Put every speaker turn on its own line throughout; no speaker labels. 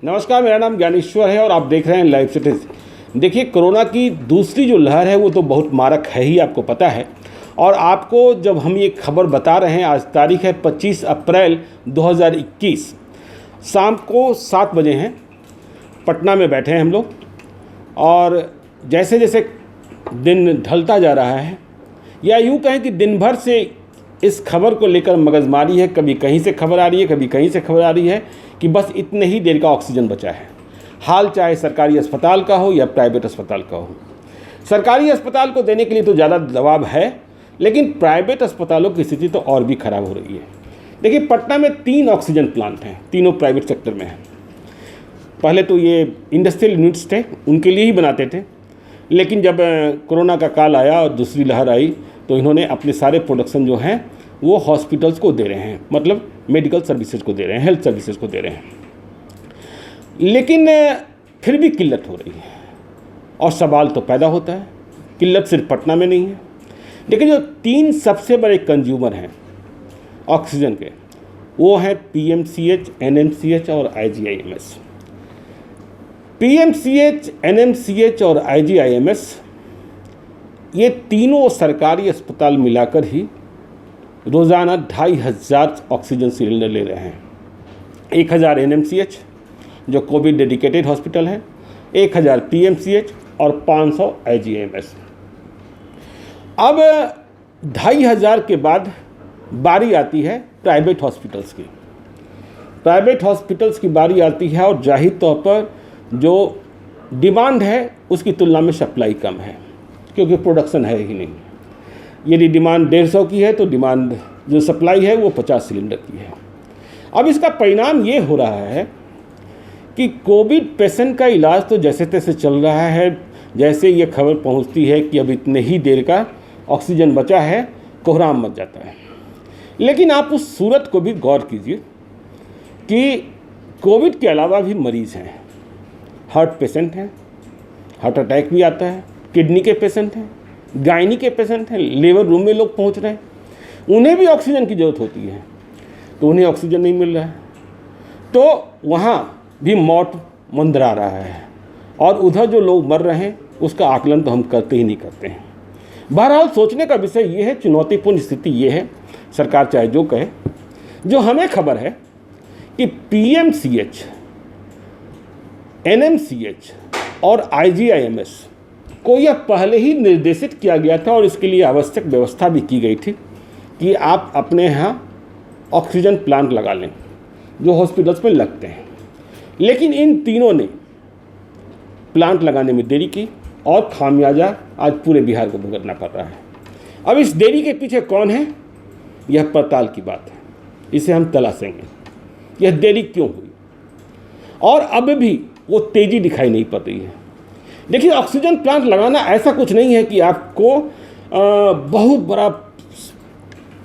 नमस्कार, मेरा नाम ज्ञानेश्वर है और आप देख रहे हैं लाइव सिटीज। देखिए, कोरोना की दूसरी जो लहर है वो तो बहुत मारक है ही, आपको पता है। और आपको जब हम ये खबर बता रहे हैं, आज तारीख है 25 अप्रैल 2021, शाम को 7 बजे हैं। पटना में बैठे हैं हम लोग और जैसे जैसे दिन ढलता जा रहा है, या यूँ कहें कि दिन भर से इस खबर को लेकर मगजमारी है। कभी कहीं से खबर आ रही है, कभी कहीं से खबर आ रही है कि बस इतने ही देर का ऑक्सीजन बचा है। हाल चाहे सरकारी अस्पताल का हो या प्राइवेट अस्पताल का हो। सरकारी अस्पताल को देने के लिए तो ज़्यादा दबाव है, लेकिन प्राइवेट अस्पतालों की स्थिति तो और भी ख़राब हो रही है। देखिए, पटना में 3 ऑक्सीजन प्लांट हैं, तीनों प्राइवेट सेक्टर में हैं। पहले तो ये इंडस्ट्रियल यूनिट्स थे, उनके लिए ही बनाते थे, लेकिन जब कोरोना का काल आया और दूसरी लहर आई तो इन्होंने अपने सारे प्रोडक्शन जो हैं वो हॉस्पिटल्स को दे रहे हैं, मतलब मेडिकल सर्विसेज को दे रहे हैं, हेल्थ सर्विसेज को दे रहे हैं। लेकिन फिर भी किल्लत हो रही है और सवाल तो पैदा होता है, किल्लत सिर्फ पटना में नहीं है। देखिए, जो 3 सबसे बड़े कंज्यूमर हैं ऑक्सीजन के, वो हैं PMCH, NMCH और IGIMS। PMCH, NMCH और IGIMS ये तीनों सरकारी अस्पताल मिलाकर ही रोज़ाना 2500 ऑक्सीजन सिलेंडर ले रहे हैं। 1000 NMCH जो कोविड डेडिकेटेड हॉस्पिटल है, 1000 PMCH और 500 IGIMS। अब 2500 के बाद बारी आती है प्राइवेट हॉस्पिटल्स की। प्राइवेट हॉस्पिटल्स की बारी आती है और जाहिर तौर पर जो डिमांड है उसकी तुलना में सप्लाई कम है, क्योंकि प्रोडक्शन है ही नहीं। यदि डिमांड 150 की है तो डिमांड जो सप्लाई है वो 50 सिलेंडर की है। अब इसका परिणाम ये हो रहा है कि कोविड पेशेंट का इलाज तो जैसे तैसे चल रहा है। जैसे ये खबर पहुंचती है कि अब इतने ही देर का ऑक्सीजन बचा है, कोहराम मच जाता है। लेकिन आप उस सूरत को भी गौर कीजिए कि कोविड के अलावा भी मरीज़ हैं। हार्ट पेशेंट हैं, हार्ट अटैक भी आता है, किडनी के पेशेंट हैं, गायनी के पेशेंट हैं, लेबर रूम में लोग पहुंच रहे हैं, उन्हें भी ऑक्सीजन की ज़रूरत होती है, तो उन्हें ऑक्सीजन नहीं मिल रहा है। तो वहाँ भी मौत मंडरा रहा है और उधर जो लोग मर रहे हैं उसका आकलन तो हम करते ही नहीं करते हैं। बहरहाल सोचने का विषय ये है, चुनौतीपूर्ण स्थिति ये है, सरकार चाहे जो कहे। जो हमें खबर है कि PMCH, NMCH और IGIMS को यह पहले ही निर्देशित किया गया था और इसके लिए आवश्यक व्यवस्था भी की गई थी कि आप अपने यहाँ ऑक्सीजन प्लांट लगा लें जो हॉस्पिटल्स में लगते हैं। लेकिन इन तीनों ने प्लांट लगाने में देरी की और खामियाजा आज पूरे बिहार को भुगतना पड़ रहा है। अब इस देरी के पीछे कौन है, यह पड़ताल की बात है, इसे हम तलाशेंगे। यह देरी क्यों हुई और अब भी वो तेज़ी दिखाई नहीं पड़ रही है। देखिए, ऑक्सीजन प्लांट लगाना ऐसा कुछ नहीं है कि आपको बहुत बड़ा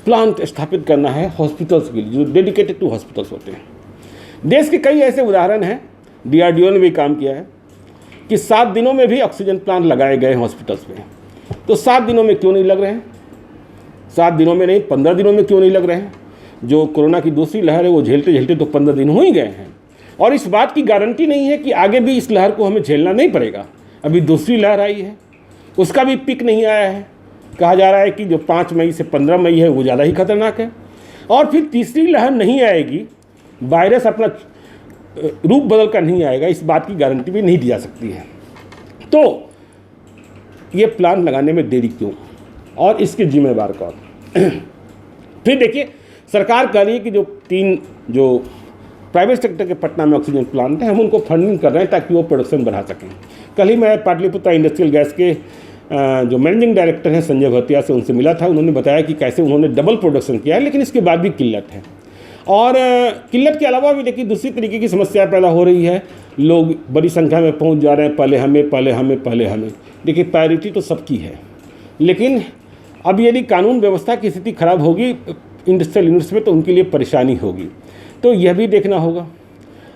प्लांट स्थापित करना है हॉस्पिटल्स के लिए, जो डेडिकेटेड टू हॉस्पिटल्स होते हैं। देश के कई ऐसे उदाहरण हैं, DRDO ने भी काम किया है कि 7 दिनों में भी ऑक्सीजन प्लांट लगाए गए हॉस्पिटल्स में। तो 7 दिनों में क्यों नहीं लग रहे हैं? 7 दिनों में नहीं, 15 दिनों में क्यों नहीं लग रहे हैं? जो कोरोना की दूसरी लहर है वो झेलते झेलते तो 15 दिन हो ही गए हैं और इस बात की गारंटी नहीं है कि आगे भी इस लहर को हमें झेलना नहीं पड़ेगा। अभी दूसरी लहर आई है, उसका भी पिक नहीं आया है। कहा जा रहा है कि जो 5 मई से 15 मई है वो ज़्यादा ही खतरनाक है और फिर तीसरी लहर नहीं आएगी, वायरस अपना रूप बदल कर नहीं आएगा, इस बात की गारंटी भी नहीं दी जा सकती है। तो ये प्लान लगाने में देरी क्यों और इसके जिम्मेवार कौन? फिर देखिए, सरकार कह रही है कि जो 3 जो प्राइवेट सेक्टर के पटना में ऑक्सीजन प्लांट हैं, हम उनको फंडिंग कर रहे हैं ताकि वो प्रोडक्शन बढ़ा सकें। कल ही मैं पाटलिपुत्र इंडस्ट्रियल गैस के जो मैनेजिंग डायरेक्टर हैं संजय भटिया से उनसे मिला था। उन्होंने बताया कि कैसे उन्होंने डबल प्रोडक्शन किया है, लेकिन इसके बाद भी किल्लत है। और किल्लत के अलावा भी देखिए दूसरी तरीके की समस्या पैदा हो रही है। लोग बड़ी संख्या में पहुंच जा रहे हैं, पहले हमें, पहले हमें, पहले हमें। देखिए, प्रायोरिटी तो सबकी है, लेकिन अब यदि कानून व्यवस्था की स्थिति खराब होगी इंडस्ट्रियल यूनिट्स में तो उनके लिए परेशानी होगी। तो यह भी देखना होगा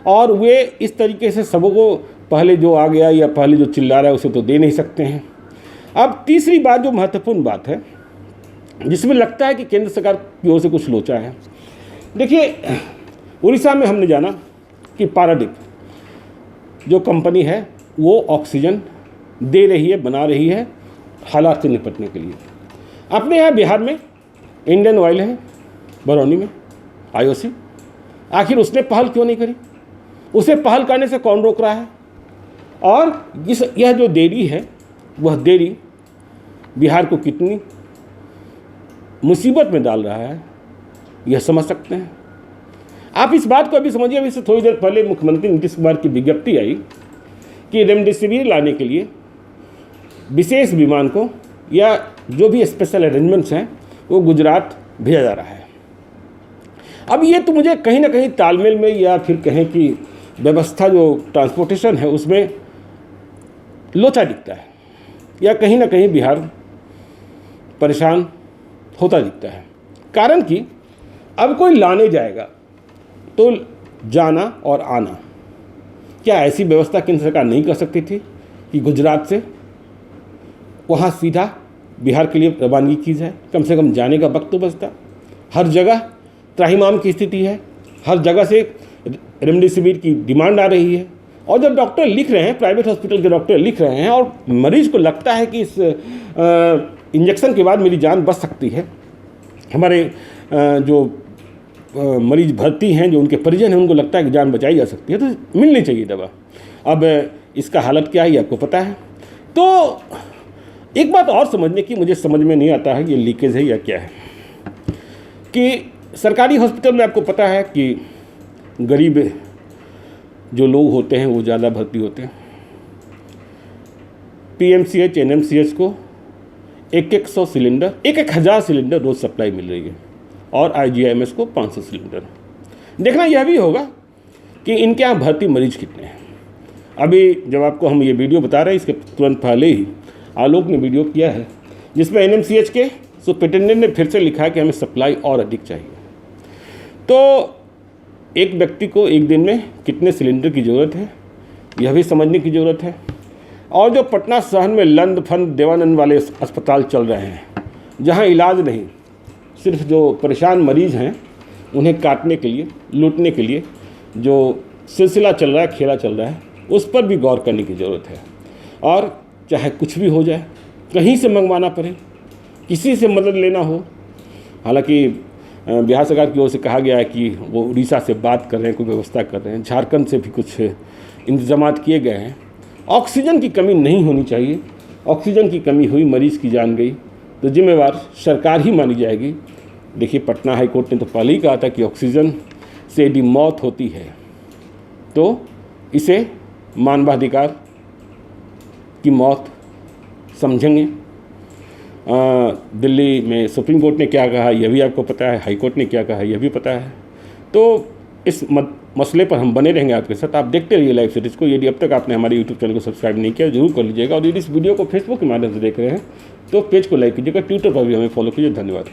और वे इस तरीके से सबको पहले जो आ गया या पहले जो चिल्ला रहा है उसे तो दे नहीं सकते हैं। अब तीसरी बात जो महत्वपूर्ण बात है, जिसमें लगता है कि केंद्र सरकार की ओर से कुछ लोचा है। देखिए, उड़ीसा में हमने जाना कि पारादीप जो कंपनी है वो ऑक्सीजन दे रही है, बना रही है हालात से निपटने के लिए। अपने यहाँ बिहार में इंडियन ऑयल है बरौनी में, IOC, आखिर उसने पहल क्यों नहीं करी? उसे पहल करने से कौन रोक रहा है? और यह जो देरी है, वह देरी बिहार को कितनी मुसीबत में डाल रहा है, यह समझ सकते हैं आप। इस बात को अभी समझिए। अभी से थोड़ी देर पहले मुख्यमंत्री नीतीश कुमार की विज्ञप्ति आई कि रेमडेसिविर लाने के लिए विशेष विमान को या जो भी स्पेशल अरेंजमेंट्स हैं वो गुजरात भेजा जा रहा है। अब ये तो मुझे कहीं ना कहीं तालमेल में या फिर कहें कि व्यवस्था जो ट्रांसपोर्टेशन है उसमें लोचा दिखता है, या कहीं ना कहीं बिहार परेशान होता दिखता है। कारण कि अब कोई लाने जाएगा तो जाना और आना, क्या ऐसी व्यवस्था केंद्र सरकार नहीं कर सकती थी कि गुजरात से वहाँ सीधा बिहार के लिए रवानगी की जाए? कम से कम जाने का वक्त तो बचता। हर जगह त्राहिमाम की स्थिति है, हर जगह से रेमडेसिविर की डिमांड आ रही है, और जब डॉक्टर लिख रहे हैं, प्राइवेट हॉस्पिटल के डॉक्टर लिख रहे हैं, और मरीज को लगता है कि इस इंजेक्शन के बाद मेरी जान बच सकती है, हमारे जो मरीज भर्ती हैं, जो उनके परिजन हैं, उनको लगता है कि जान बचाई जा सकती है, तो मिलनी चाहिए दवा। अब इसका हालत क्या है ये आपको पता है। तो एक बात और समझने की मुझे समझ में नहीं आता है, ये लीकेज है या क्या है, कि सरकारी हॉस्पिटल में आपको पता है कि गरीब जो लोग होते हैं वो ज़्यादा भर्ती होते हैं। PMCH NMCH को 100 सिलेंडर, 1000 सिलेंडर रोज़ सप्लाई मिल रही है, और IGIMS को 500 सिलेंडर। देखना यह भी होगा कि इनके यहाँ भर्ती मरीज कितने हैं। अभी जब आपको हम ये वीडियो बता रहे हैं, इसके तुरंत पहले ही आलोक ने वीडियो किया है जिसमें NMCH के सुपरिटेंडेंट ने फिर से लिखा है कि हमें सप्लाई और अधिक चाहिए। तो एक व्यक्ति को एक दिन में कितने सिलेंडर की ज़रूरत है यह भी समझने की ज़रूरत है। और जो पटना शहर में लंद फंद देवानंद वाले अस्पताल चल रहे हैं, जहां इलाज नहीं, सिर्फ जो परेशान मरीज़ हैं उन्हें काटने के लिए, लूटने के लिए जो सिलसिला चल रहा है, खेला चल रहा है, उस पर भी गौर करने की ज़रूरत है। और चाहे कुछ भी हो जाए, कहीं से मंगवाना पड़े, किसी से मदद लेना हो, हालांकि बिहार सरकार की ओर से कहा गया है कि वो उड़ीसा से बात कर रहे हैं, कोई व्यवस्था कर रहे हैं, झारखंड से भी कुछ इंतजाम किए गए हैं। ऑक्सीजन की कमी नहीं होनी चाहिए। ऑक्सीजन की कमी हुई, मरीज़ की जान गई, तो जिम्मेवार सरकार ही मानी जाएगी। देखिए, पटना हाई कोर्ट ने तो पहले ही कहा था कि ऑक्सीजन से यदि मौत होती है तो इसे मानवाधिकार की मौत समझेंगे। दिल्ली में सुप्रीम कोर्ट ने क्या कहा यह भी आपको पता है, हाई कोर्ट ने क्या कहा यह भी पता है। तो इस मसले पर हम बने रहेंगे आपके साथ। आप देखते रहिए लाइव सीरीज़ को। यदि अब तक आपने हमारे यूट्यूब चैनल को सब्सक्राइब नहीं किया जरूर कर लीजिएगा, और यदि इस वीडियो को फेसबुक के माध्यम से देख रहे हैं तो पेज को लाइक कीजिएगा, ट्विटर पर भी हमें फॉलो कीजिए। धन्यवाद।